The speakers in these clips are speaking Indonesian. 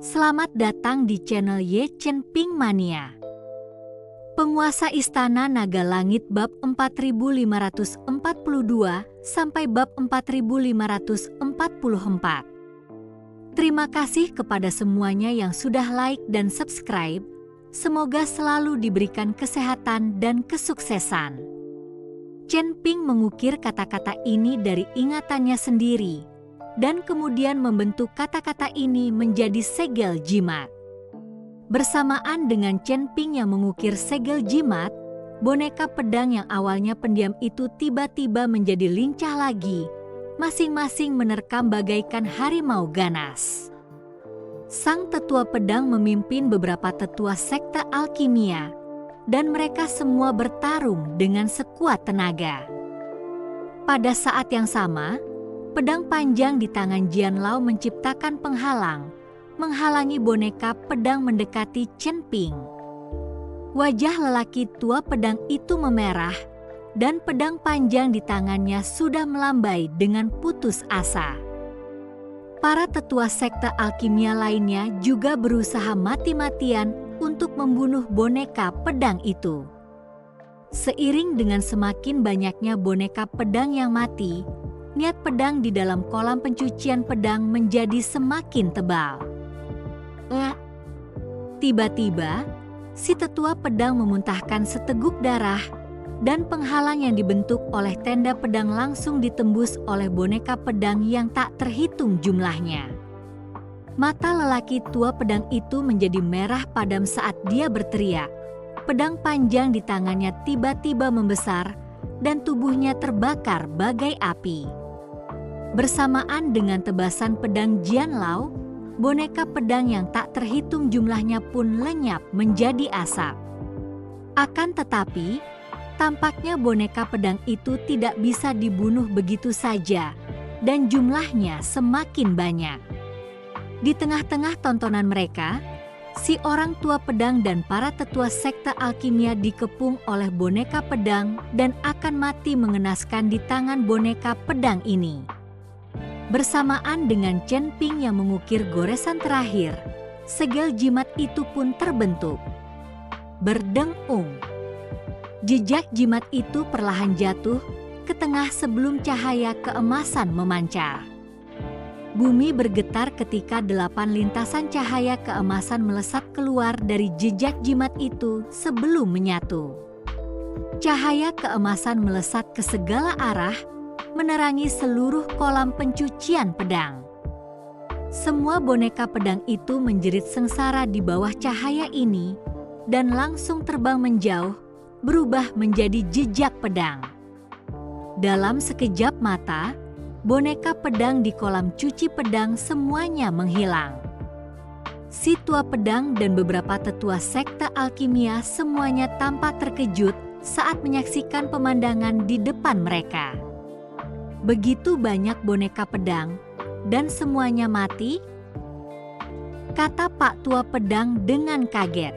Selamat datang di channel Ye Chen Ping Mania. Penguasa Istana Naga Langit bab 4542 sampai bab 4544. Terima kasih kepada semuanya yang sudah like dan subscribe. Semoga selalu diberikan kesehatan dan kesuksesan. Chen Ping mengukir kata-kata ini dari ingatannya sendiri dan kemudian membentuk kata-kata ini menjadi segel jimat. Bersamaan dengan Chen Ping yang mengukir segel jimat, boneka pedang yang awalnya pendiam itu tiba-tiba menjadi lincah lagi, masing-masing menerkam bagaikan harimau ganas. Sang tetua pedang memimpin beberapa tetua sekte alkimia, dan mereka semua bertarung dengan sekuat tenaga. Pada saat yang sama, pedang panjang di tangan Jian Lao menciptakan penghalang, menghalangi boneka pedang mendekati Chen Ping. Wajah lelaki tua pedang itu memerah, dan pedang panjang di tangannya sudah melambai dengan putus asa. Para tetua sekte alkimia lainnya juga berusaha mati-matian untuk membunuh boneka pedang itu. Seiring dengan semakin banyaknya boneka pedang yang mati, niat pedang di dalam kolam pencucian pedang menjadi semakin tebal. Tiba-tiba, si tetua pedang memuntahkan seteguk darah, dan penghalang yang dibentuk oleh tenda pedang langsung ditembus oleh boneka pedang yang tak terhitung jumlahnya. Mata lelaki tua pedang itu menjadi merah padam saat dia berteriak. Pedang panjang di tangannya tiba-tiba membesar, dan tubuhnya terbakar bagai api. Bersamaan dengan tebasan pedang Jian Lao, boneka pedang yang tak terhitung jumlahnya pun lenyap menjadi asap. Akan tetapi, tampaknya boneka pedang itu tidak bisa dibunuh begitu saja, dan jumlahnya semakin banyak. Di tengah-tengah tontonan mereka, si orang tua pedang dan para tetua sekte alkimia dikepung oleh boneka pedang dan akan mati mengenaskan di tangan boneka pedang ini. Bersamaan dengan Chen Ping yang mengukir goresan terakhir, segel jimat itu pun terbentuk. Berdengung. Jejak jimat itu perlahan jatuh ke tengah sebelum cahaya keemasan memancar. Bumi bergetar ketika 8 lintasan cahaya keemasan melesat keluar dari jejak jimat itu sebelum menyatu. Cahaya keemasan melesat ke segala arah, menerangi seluruh kolam pencucian pedang. Semua boneka pedang itu menjerit sengsara di bawah cahaya ini dan langsung terbang menjauh, berubah menjadi jejak pedang. Dalam sekejap mata, boneka pedang di kolam cuci pedang semuanya menghilang. Si tua pedang dan beberapa tetua sekte alkimia semuanya tampak terkejut saat menyaksikan pemandangan di depan mereka. Begitu banyak boneka pedang, dan semuanya mati? Kata Pak Tua Pedang dengan kaget.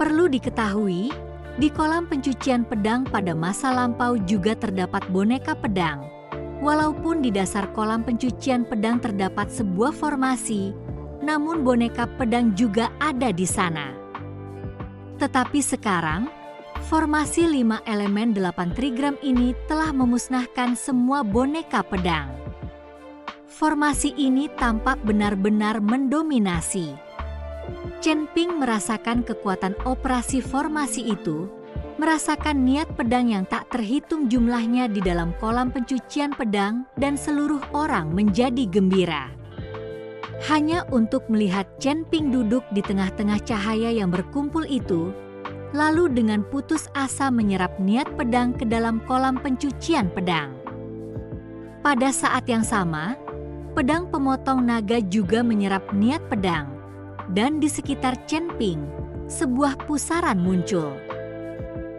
Perlu diketahui, di kolam pencucian pedang pada masa lampau juga terdapat boneka pedang. Walaupun di dasar kolam pencucian pedang terdapat sebuah formasi, namun boneka pedang juga ada di sana. Tetapi sekarang, formasi 5 elemen 8 trigram ini telah memusnahkan semua boneka pedang. Formasi ini tampak benar-benar mendominasi. Chen Ping merasakan kekuatan operasi formasi itu, merasakan niat pedang yang tak terhitung jumlahnya di dalam kolam pencucian pedang, dan seluruh orang menjadi gembira. Hanya untuk melihat Chen Ping duduk di tengah-tengah cahaya yang berkumpul itu, lalu dengan putus asa menyerap niat pedang ke dalam kolam pencucian pedang. Pada saat yang sama, pedang pemotong naga juga menyerap niat pedang, dan di sekitar Chen Ping, sebuah pusaran muncul.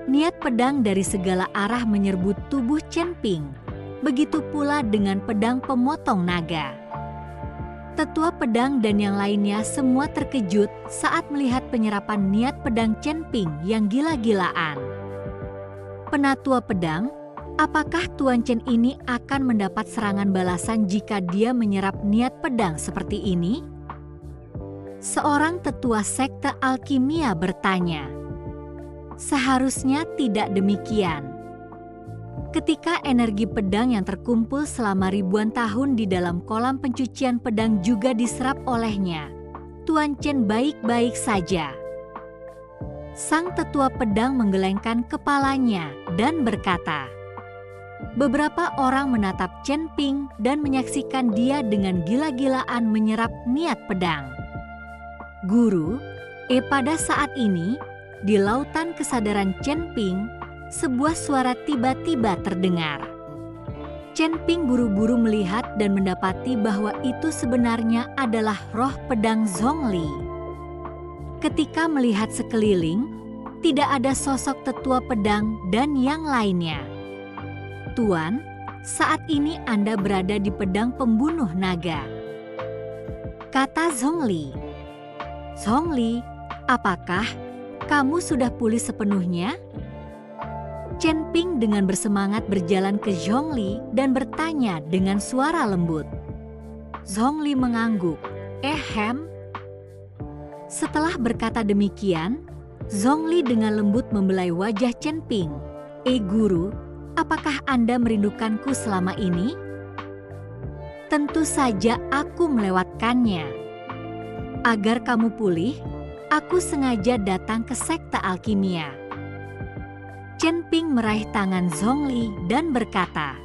Niat pedang dari segala arah menyerbu tubuh Chen Ping, begitu pula dengan pedang pemotong naga. Tetua pedang dan yang lainnya semua terkejut saat melihat penyerapan niat pedang Chen Ping yang gila-gilaan. Penatua pedang, apakah Tuan Chen ini akan mendapat serangan balasan jika dia menyerap niat pedang seperti ini? Seorang tetua sekte alkimia bertanya, "Seharusnya tidak demikian." Ketika energi pedang yang terkumpul selama ribuan tahun di dalam kolam pencucian pedang juga diserap olehnya, Tuan Chen baik-baik saja. Sang tetua pedang menggelengkan kepalanya dan berkata, beberapa orang menatap Chen Ping dan menyaksikan dia dengan gila-gilaan menyerap niat pedang. Guru, pada saat ini, di lautan kesadaran Chen Ping, sebuah suara tiba-tiba terdengar. Chen Ping buru-buru melihat dan mendapati bahwa itu sebenarnya adalah roh pedang Zhongli. Ketika melihat sekeliling, tidak ada sosok tetua pedang dan yang lainnya. "Tuan, saat ini Anda berada di pedang pembunuh naga," kata Zhongli. "Zhongli, apakah kamu sudah pulih sepenuhnya?" Chen Ping dengan bersemangat berjalan ke Zhongli dan bertanya dengan suara lembut. Zhongli mengangguk. Setelah berkata demikian, Zhongli dengan lembut membelai wajah Chen Ping. Guru, apakah Anda merindukanku selama ini?" "Tentu saja aku melewatkannya. Agar kamu pulih, aku sengaja datang ke sekte alkimia." Chen Ping meraih tangan Zhongli dan berkata.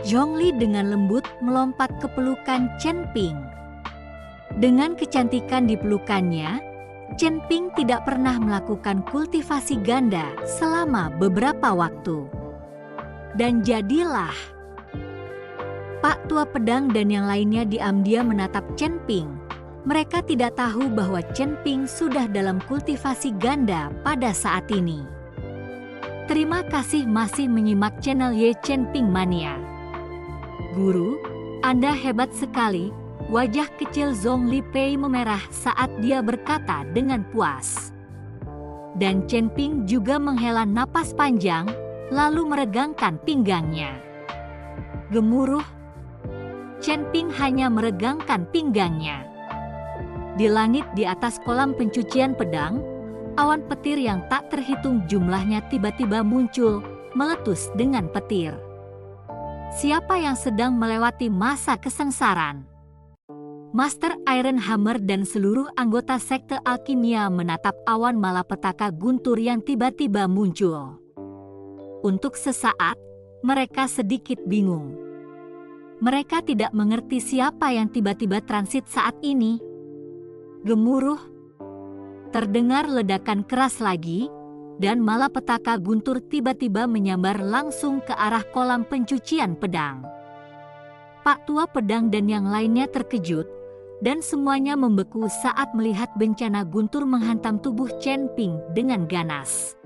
Zhongli dengan lembut melompat ke pelukan Chen Ping. Dengan kecantikan di pelukannya, Chen Ping tidak pernah melakukan kultivasi ganda selama beberapa waktu. Dan jadilah. Pak Tua Pedang dan yang lainnya diam-diam menatap Chen Ping. Mereka tidak tahu bahwa Chen Ping sudah dalam kultivasi ganda pada saat ini. Terima kasih masih menyimak channel Ye Chen Ping Mania. Guru, Anda hebat sekali. Wajah kecil Zhongli Pei memerah saat dia berkata dengan puas. Dan Chen Ping juga menghela napas panjang, lalu meregangkan pinggangnya. Gemuruh. Chen Ping hanya meregangkan pinggangnya. Di langit di atas kolam pencucian pedang, awan petir yang tak terhitung jumlahnya tiba-tiba muncul, meletus dengan petir. Siapa yang sedang melewati masa kesengsaraan? Master Iron Hammer dan seluruh anggota sekte alkimia menatap awan malapetaka guntur yang tiba-tiba muncul. Untuk sesaat, mereka sedikit bingung. Mereka tidak mengerti siapa yang tiba-tiba transit saat ini. Gemuruh. Terdengar ledakan keras lagi, dan malapetaka guntur tiba-tiba menyambar langsung ke arah kolam pencucian pedang. Pak Tua Pedang dan yang lainnya terkejut, dan semuanya membeku saat melihat bencana guntur menghantam tubuh Chen Ping dengan ganas.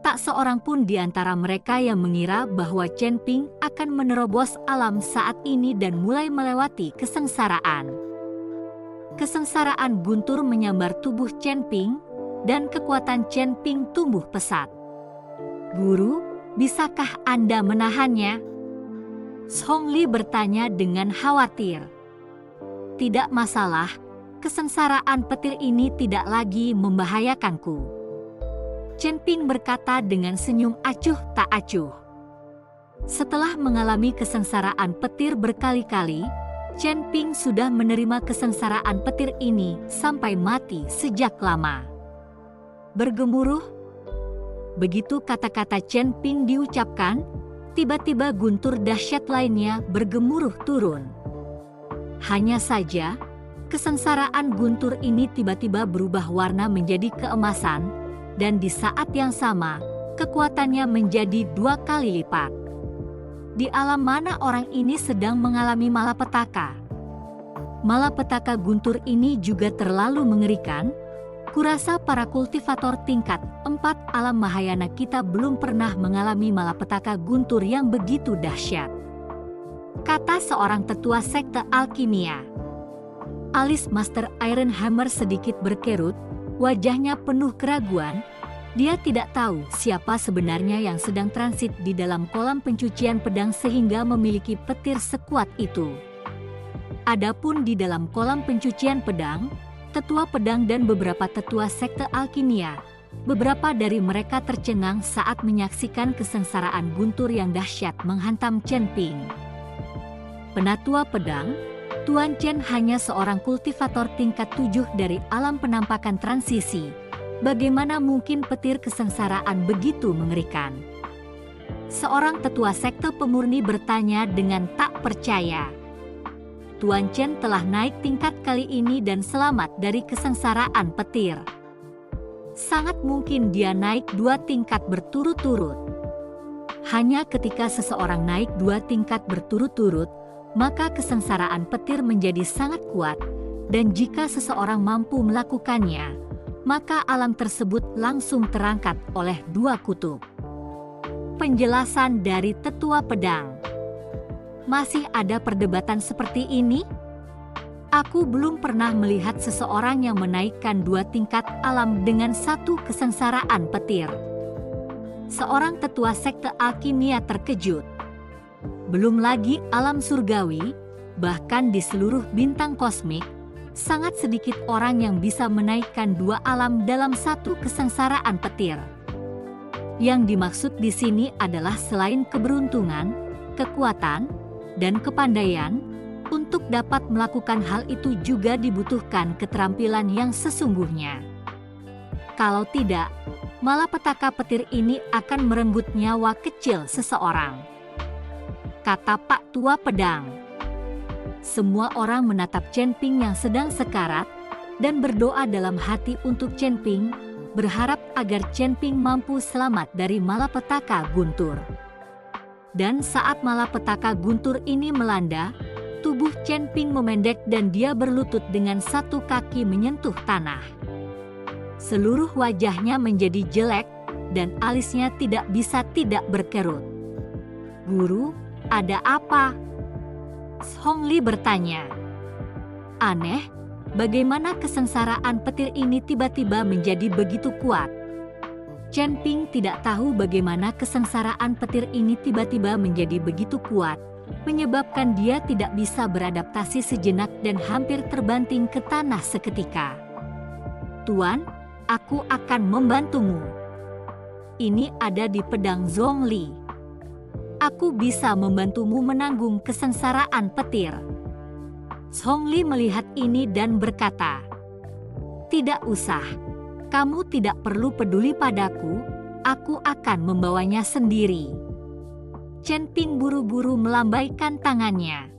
Tak seorang pun di antara mereka yang mengira bahwa Chen Ping akan menerobos alam saat ini dan mulai melewati kesengsaraan. Kesengsaraan guntur menyambar tubuh Chen Ping, dan kekuatan Chen Ping tumbuh pesat. "Guru, bisakah Anda menahannya?" Zhongli bertanya dengan khawatir. "Tidak masalah, kesengsaraan petir ini tidak lagi membahayakanku," Chen Ping berkata dengan senyum acuh tak acuh. Setelah mengalami kesengsaraan petir berkali-kali, Chen Ping sudah menerima kesengsaraan petir ini sampai mati sejak lama. Bergemuruh. Begitu kata-kata Chen Ping diucapkan, tiba-tiba guntur dahsyat lainnya bergemuruh turun. Hanya saja, kesengsaraan guntur ini tiba-tiba berubah warna menjadi keemasan, dan di saat yang sama, kekuatannya menjadi 2 kali lipat. Di alam mana orang ini sedang mengalami malapetaka? Malapetaka guntur ini juga terlalu mengerikan. Kurasa para kultivator tingkat 4 alam Mahayana kita belum pernah mengalami malapetaka guntur yang begitu dahsyat, kata seorang tetua sekte alkimia. Alis Master Iron Hammer sedikit berkerut, wajahnya penuh keraguan. Dia tidak tahu siapa sebenarnya yang sedang transit di dalam kolam pencucian pedang sehingga memiliki petir sekuat itu. Adapun di dalam kolam pencucian pedang, tetua pedang dan beberapa tetua sekte alkimia. Beberapa dari mereka tercengang saat menyaksikan kesengsaraan guntur yang dahsyat menghantam Chen Ping. Penatua pedang, Tuan Chen hanya seorang kultivator tingkat 7 dari alam penampakan transisi. Bagaimana mungkin petir kesengsaraan begitu mengerikan? Seorang tetua sekte pemurni bertanya dengan tak percaya. Tuan Chen telah naik tingkat kali ini dan selamat dari kesengsaraan petir. Sangat mungkin dia naik 2 tingkat berturut-turut. Hanya ketika seseorang naik 2 tingkat berturut-turut, maka kesengsaraan petir menjadi sangat kuat, dan jika seseorang mampu melakukannya, maka alam tersebut langsung terangkat oleh 2 kutub. Penjelasan dari tetua pedang. Masih ada perdebatan seperti ini? Aku belum pernah melihat seseorang yang menaikkan 2 tingkat alam dengan 1 kesengsaraan petir. Seorang tetua sekte alkimia terkejut. Belum lagi alam surgawi, bahkan di seluruh bintang kosmik, sangat sedikit orang yang bisa menaikkan 2 alam dalam 1 kesengsaraan petir. Yang dimaksud di sini adalah selain keberuntungan, kekuatan, dan kepandaian, untuk dapat melakukan hal itu juga dibutuhkan keterampilan yang sesungguhnya. Kalau tidak, malapetaka petir ini akan merenggut nyawa kecil seseorang. Kata Pak Tua Pedang. Semua orang menatap Chen Ping yang sedang sekarat dan berdoa dalam hati untuk Chen Ping, berharap agar Chen Ping mampu selamat dari malapetaka guntur. Dan saat malapetaka guntur ini melanda, tubuh Chen Ping memendek dan dia berlutut dengan 1 kaki menyentuh tanah. Seluruh wajahnya menjadi jelek dan alisnya tidak bisa tidak berkerut. "Guru, ada apa?" Hong Li bertanya. Aneh, bagaimana kesengsaraan petir ini tiba-tiba menjadi begitu kuat? Chen Ping tidak tahu bagaimana kesengsaraan petir ini tiba-tiba menjadi begitu kuat, menyebabkan dia tidak bisa beradaptasi sejenak dan hampir terbanting ke tanah seketika. "Tuan, aku akan membantumu. Ini ada di pedang Zhongli. Aku bisa membantumu menanggung kesengsaraan petir." Zhongli melihat ini dan berkata, "Tidak usah. Kamu tidak perlu peduli padaku, aku akan membawanya sendiri." Chen Ping buru-buru melambaikan tangannya.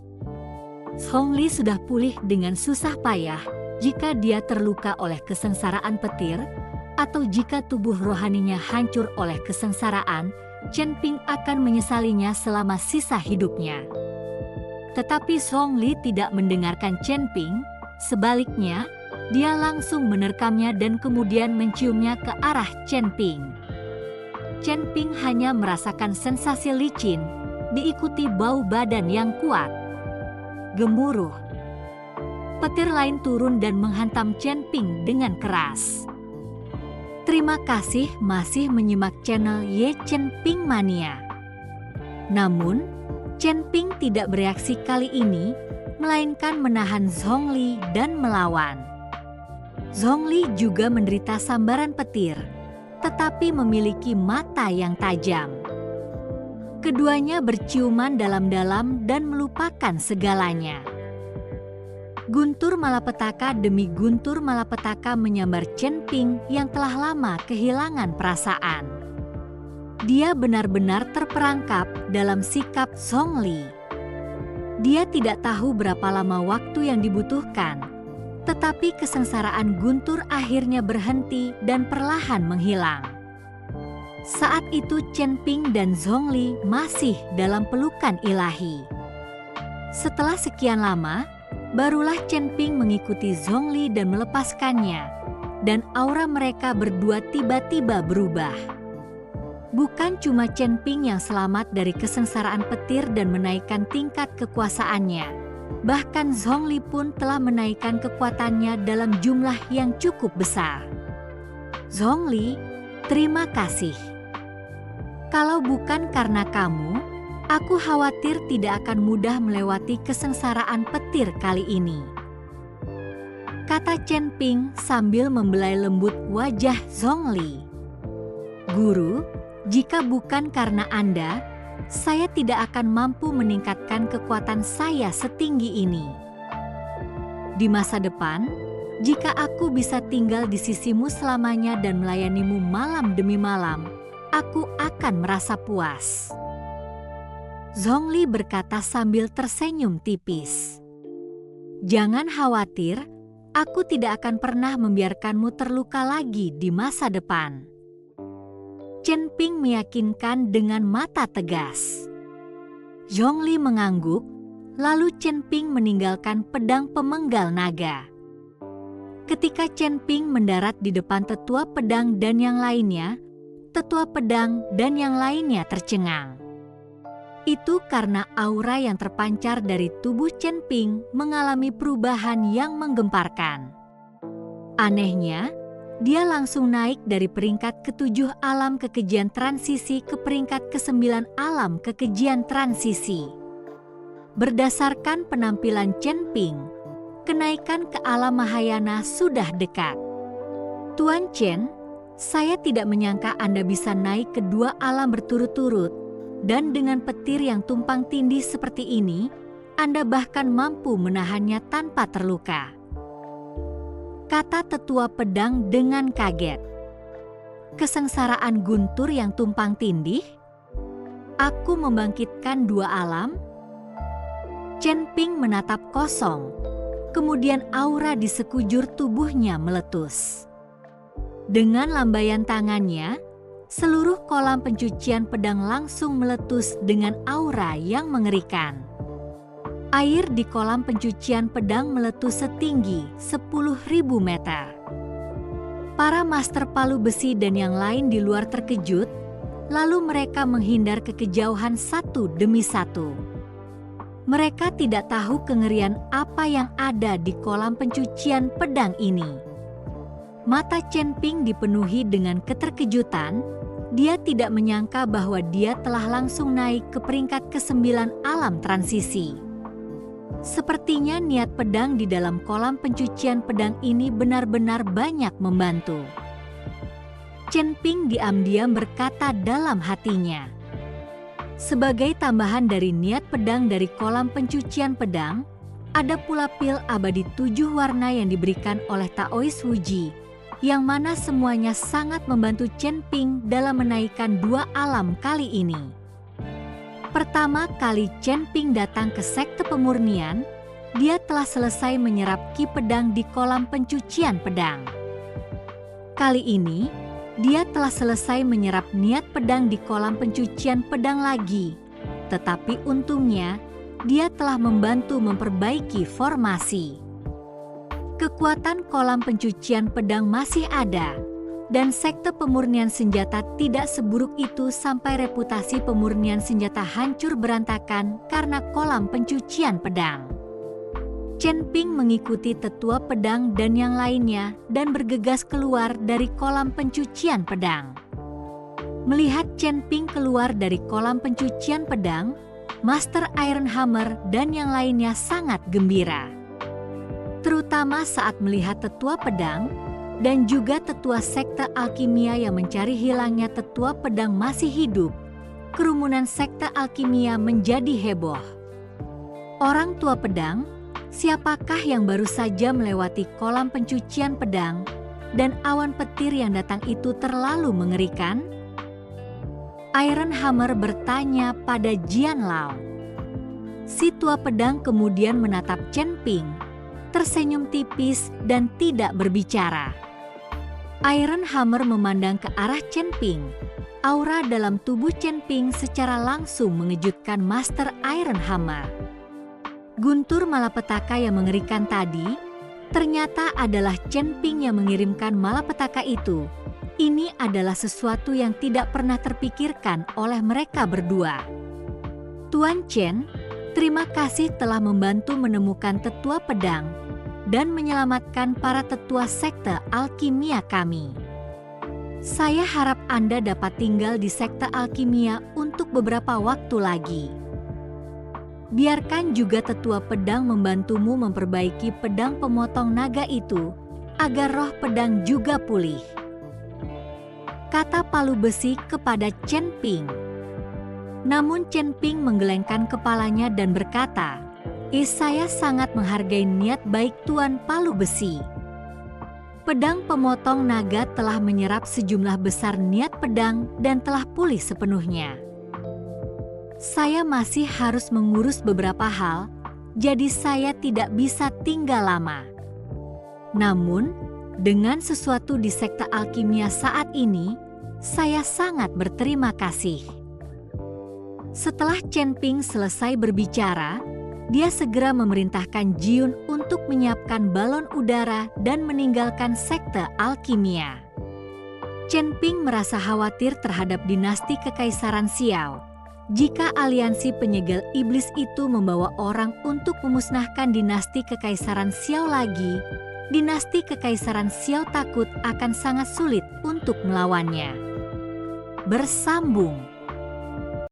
Zhongli sudah pulih dengan susah payah jika dia terluka oleh kesengsaraan petir, atau jika tubuh rohaninya hancur oleh kesengsaraan, Chen Ping akan menyesalinya selama sisa hidupnya. Tetapi Zhongli tidak mendengarkan Chen Ping, sebaliknya, dia langsung menerkamnya dan kemudian menciumnya ke arah Chen Ping. Chen Ping hanya merasakan sensasi licin, diikuti bau badan yang kuat. Gemuruh. Petir lain turun dan menghantam Chen Ping dengan keras. Terima kasih masih menyimak channel Ye Chen Ping Mania. Namun, Chen Ping tidak bereaksi kali ini, melainkan menahan Zhongli dan melawan. Zhongli juga menderita sambaran petir, tetapi memiliki mata yang tajam. Keduanya berciuman dalam-dalam dan melupakan segalanya. Guntur malapetaka demi guntur malapetaka menyambar Chen Ping yang telah lama kehilangan perasaan. Dia benar-benar terperangkap dalam sikap Zhongli. Dia tidak tahu berapa lama waktu yang dibutuhkan, tetapi kesengsaraan guntur akhirnya berhenti dan perlahan menghilang. Saat itu Chen Ping dan Zhongli masih dalam pelukan ilahi. Setelah sekian lama, barulah Chen Ping mengikuti Zhongli dan melepaskannya, dan aura mereka berdua tiba-tiba berubah. Bukan cuma Chen Ping yang selamat dari kesengsaraan petir dan menaikkan tingkat kekuasaannya, bahkan Zhongli pun telah menaikkan kekuatannya dalam jumlah yang cukup besar. "Zhongli, terima kasih. Kalau bukan karena kamu, aku khawatir tidak akan mudah melewati kesengsaraan petir kali ini." kata Chen Ping sambil membelai lembut wajah Zhongli. Guru, jika bukan karena Anda, saya tidak akan mampu meningkatkan kekuatan saya setinggi ini. Di masa depan, jika aku bisa tinggal di sisimu selamanya dan melayanimu malam demi malam, aku akan merasa puas. Zhongli berkata sambil tersenyum tipis. Jangan khawatir, aku tidak akan pernah membiarkanmu terluka lagi di masa depan. Chen Ping meyakinkan dengan mata tegas. Zhongli mengangguk, lalu Chen Ping meninggalkan pedang pemenggal naga. Ketika Chen Ping mendarat di depan tetua pedang dan yang lainnya, tetua pedang dan yang lainnya tercengang. Itu karena aura yang terpancar dari tubuh Chen Ping mengalami perubahan yang menggemparkan. Anehnya, dia langsung naik dari peringkat ke-7 alam kekejian transisi ke peringkat ke-9 alam kekejian transisi. Berdasarkan penampilan Chen Ping, kenaikan ke alam Mahayana sudah dekat. Tuan Chen, saya tidak menyangka Anda bisa naik ke 2 alam berturut-turut, dan dengan petir yang tumpang tindih seperti ini, Anda bahkan mampu menahannya tanpa terluka. Kata tetua pedang dengan kaget. Kesengsaraan guntur yang tumpang tindih? Aku membangkitkan 2 alam? Chen Ping menatap kosong, kemudian aura di sekujur tubuhnya meletus. Dengan lambaian tangannya, seluruh kolam pencucian pedang langsung meletus dengan aura yang mengerikan. Air di kolam pencucian pedang meletus setinggi 10.000 meter. Para master palu besi dan yang lain di luar terkejut, lalu mereka menghindar ke kejauhan satu demi satu. Mereka tidak tahu kengerian apa yang ada di kolam pencucian pedang ini. Mata Chen Ping dipenuhi dengan keterkejutan. Dia tidak menyangka bahwa dia telah langsung naik ke peringkat ke-9 alam transisi. Sepertinya niat pedang di dalam kolam pencucian pedang ini benar-benar banyak membantu. Chen Ping diam-diam berkata dalam hatinya. Sebagai tambahan dari niat pedang dari kolam pencucian pedang, ada pula pil abadi 7 warna yang diberikan oleh Taois Wuji, yang mana semuanya sangat membantu Chen Ping dalam menaikkan 2 alam kali ini. Pertama kali Chen Ping datang ke sekte pemurnian, dia telah selesai menyerap ki pedang di kolam pencucian pedang. Kali ini, dia telah selesai menyerap niat pedang di kolam pencucian pedang lagi. Tetapi untungnya, dia telah membantu memperbaiki formasi. Kekuatan kolam pencucian pedang masih ada, dan sekte pemurnian senjata tidak seburuk itu sampai reputasi pemurnian senjata hancur berantakan karena kolam pencucian pedang. Chen Ping mengikuti tetua pedang dan yang lainnya dan bergegas keluar dari kolam pencucian pedang. Melihat Chen Ping keluar dari kolam pencucian pedang, Master Iron Hammer dan yang lainnya sangat gembira. Terutama saat melihat tetua pedang dan juga tetua sekte alkimia yang mencari hilangnya tetua pedang masih hidup. Kerumunan sekte alkimia menjadi heboh. Orang tua pedang, siapakah yang baru saja melewati kolam pencucian pedang dan awan petir yang datang itu terlalu mengerikan? Iron Hammer bertanya pada Jian Lao. Si tua pedang kemudian menatap Chen Ping, tersenyum tipis dan tidak berbicara. Iron Hammer memandang ke arah Chen Ping. Aura dalam tubuh Chen Ping secara langsung mengejutkan Master Iron Hammer. Guntur malapetaka yang mengerikan tadi, ternyata adalah Chen Ping yang mengirimkan malapetaka itu. Ini adalah sesuatu yang tidak pernah terpikirkan oleh mereka berdua. Tuan Chen, terima kasih telah membantu menemukan tetua pedang dan menyelamatkan para tetua sekte alkimia kami. Saya harap Anda dapat tinggal di sekte alkimia untuk beberapa waktu lagi. Biarkan juga tetua pedang membantumu memperbaiki pedang pemotong naga itu, agar roh pedang juga pulih. Kata palu besi kepada Chen Ping. Namun Chen Ping menggelengkan kepalanya dan berkata, saya sangat menghargai niat baik Tuan Palu Besi. Pedang pemotong naga telah menyerap sejumlah besar niat pedang dan telah pulih sepenuhnya. Saya masih harus mengurus beberapa hal, jadi saya tidak bisa tinggal lama. Namun, dengan sesuatu di sekte alkimia saat ini, saya sangat berterima kasih. Setelah Chen Ping selesai berbicara, dia segera memerintahkan Jiun untuk menyiapkan balon udara dan meninggalkan sekte alkimia. Chen Ping merasa khawatir terhadap dinasti Kekaisaran Xiao. Jika aliansi penyegel iblis itu membawa orang untuk memusnahkan dinasti Kekaisaran Xiao lagi, dinasti Kekaisaran Xiao takut akan sangat sulit untuk melawannya. Bersambung.